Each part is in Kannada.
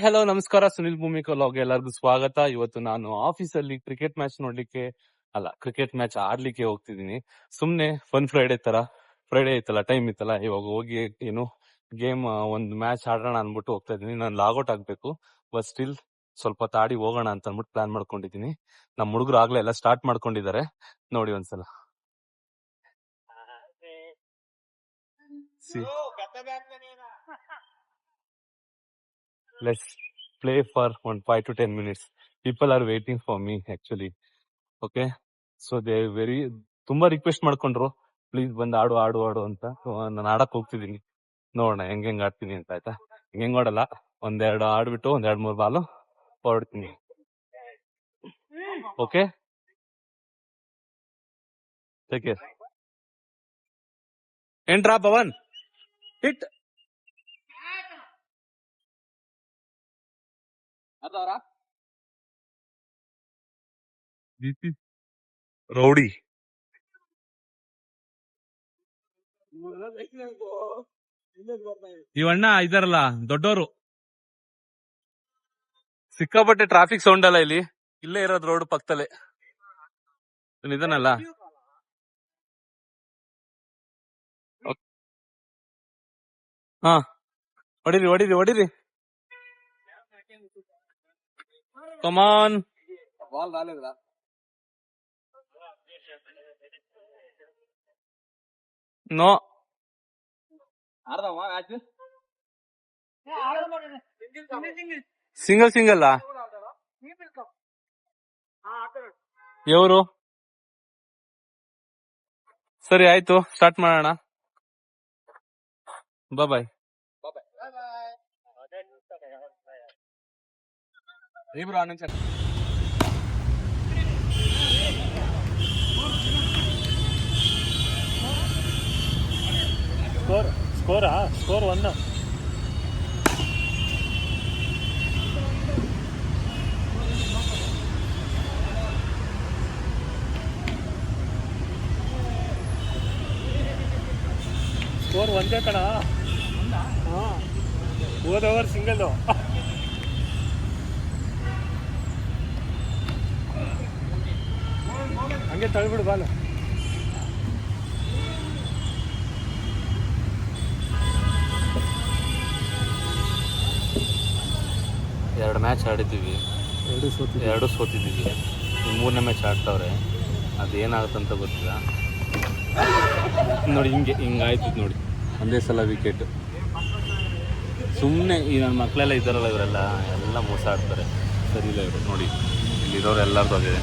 ಹಲೋ ನಮಸ್ಕಾರ, ಸುನಿಲ್ ಭೂಮಿಕಲ್ ಅವ್ರಿಗೆ ಎಲ್ಲರಿಗೂ ಸ್ವಾಗತ. ಇವತ್ತು ನಾನು ಆಫೀಸಲ್ಲಿ ಕ್ರಿಕೆಟ್ ಮ್ಯಾಚ್ ನೋಡ್ಲಿಕ್ಕೆ ಕ್ರಿಕೆಟ್ ಮ್ಯಾಚ್ ಆಡ್ಲಿಕ್ಕೆ ಹೋಗ್ತಿದ್ದೀನಿ. ಸುಮ್ನೆ ಫನ್ ಫ್ರೈಡೆ ಇತ್ತಲ್ಲ, ಟೈಮ್ ಇತ್ತಲ್ಲ, ಇವಾಗ ಹೋಗಿ ಏನು ಗೇಮ್ ಒಂದು ಮ್ಯಾಚ್ ಆಡೋಣ ಅನ್ಬಿಟ್ಟು ಹೋಗ್ತಾ ಇದೀನಿ. ನಾನು ಲಾಗೌಟ್ ಆಗ್ಬೇಕು, ಬಟ್ ಸ್ಟಿಲ್ ಸ್ವಲ್ಪ ತಾಡಿ ಹೋಗೋಣ ಅಂತ ಅನ್ಬಿಟ್ಟು ಪ್ಲಾನ್ ಮಾಡ್ಕೊಂಡಿದೀನಿ. ನಮ್ಮ ಹುಡುಗರು ಆಗ್ಲೇ ಎಲ್ಲ ಸ್ಟಾರ್ಟ್ ಮಾಡ್ಕೊಂಡಿದ್ದಾರೆ, ನೋಡಿ ಒಂದ್ಸಲ. Let's play for 5 to 10 minutes. People are waiting for me actually. Okay, so they ತುಂಬಾ ರಿಕ್ವೆಸ್ಟ್ ಮಾಡ್ಕೊಂಡ್ರು, ಪ್ಲೀಸ್ ಬಂದ್ ಆಡು ಆಡು ಆಡು ಅಂತ. ನಾನು ಆಡಕ್ ಹೋಗ್ತಿದೀನಿ, ನೋಡೋಣ ಹೆಂಗ್ ಆಡ್ತೀನಿ ಅಂತ. ಆಯ್ತಾ, ಹೆಂಗ್ ಆಡಲ್ಲ, ಒಂದೆರಡು ಆಡ್ಬಿಟ್ಟು 2-3 ಬಾಲು ಹೊರಡ್ತೀನಿ. Okay, take care. ಏನ್ರಾ ಪವನ್, ಹಿಟ್ ರೌಡಿ. ಇವಣ್ಣ ಇದಾರಲ್ಲ ದೊಡ್ಡವರು, ಸಿಕ್ಕಾಪಟ್ಟೆ ಟ್ರಾಫಿಕ್ ಸೌಂಡ್ ಅಲ್ಲ ಇಲ್ಲಿ, ಇಲ್ಲೇ ಇರೋದು ರೋಡ್ ಪಕ್ಕದಲ್ಲೇ ಇದನ್ನಲ್ಲ. ಹಾ, ಹೊಡಿರಿ. ಕಮಾನ್. No, single ಎವರು. ಸರಿ ಆಯ್ತು, ಸ್ಟಾರ್ಟ್ ಮಾಡೋಣ. ಬಾಯ್. ಸ್ಕೋರ್ 1. ಸ್ಕೋರ್ 1 ಕಣ. ಹೋದ ಓವರ್ ಸಿಂಗಲ್. ಹಂಗೆ ತಳ್ಬಿಡು ಬಾಲು. ಎರಡು ಮ್ಯಾಚ್ ಆಡಿದ್ದೀವಿ, ಎರಡು ಸೋತಿದ್ದೀವಿ. 3ನೇ ಮ್ಯಾಚ್ ಆಡ್ತಾವ್ರೆ, ಅದೇನಾಗುತ್ತಂತ ಗೊತ್ತಿಲ್ಲ. ನೋಡಿ ಹಿಂಗಾಯ್ತು ನೋಡಿ, ಒಂದೇ ಸಲ ವಿಕೆಟ್. ಸುಮ್ಮನೆ ಈ ನನ್ನ ಮಕ್ಕಳೆಲ್ಲ ಇದ್ದಾರಲ್ಲ, ಇವರೆಲ್ಲ ಮೋಸ ಆಡ್ತಾರೆ, ಸರಿ ಇಲ್ಲ ಇವರು. ನೋಡಿ ಇಲ್ಲಿರೋರು ಎಲ್ಲರದು ಆಗಿದೆ.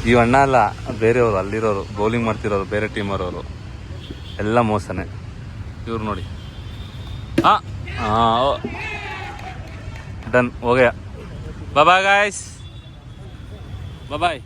ಈ ಅಣ್ಣ ಅಲ್ಲ, ಬೇರೆಯವರು, ಅಲ್ಲಿರೋರು ಬೌಲಿಂಗ್ ಮಾಡ್ತಿರೋರು, ಬೇರೆ ಟೀಮರವರು ಎಲ್ಲ ಮೋಸನೇ. ಇವ್ರು ನೋಡಿ, ಡನ್, ಹೋಗ್ಯಾ. ಬಾಯ್ ಗಾಯ್ಸ್, ಬಾಯ್.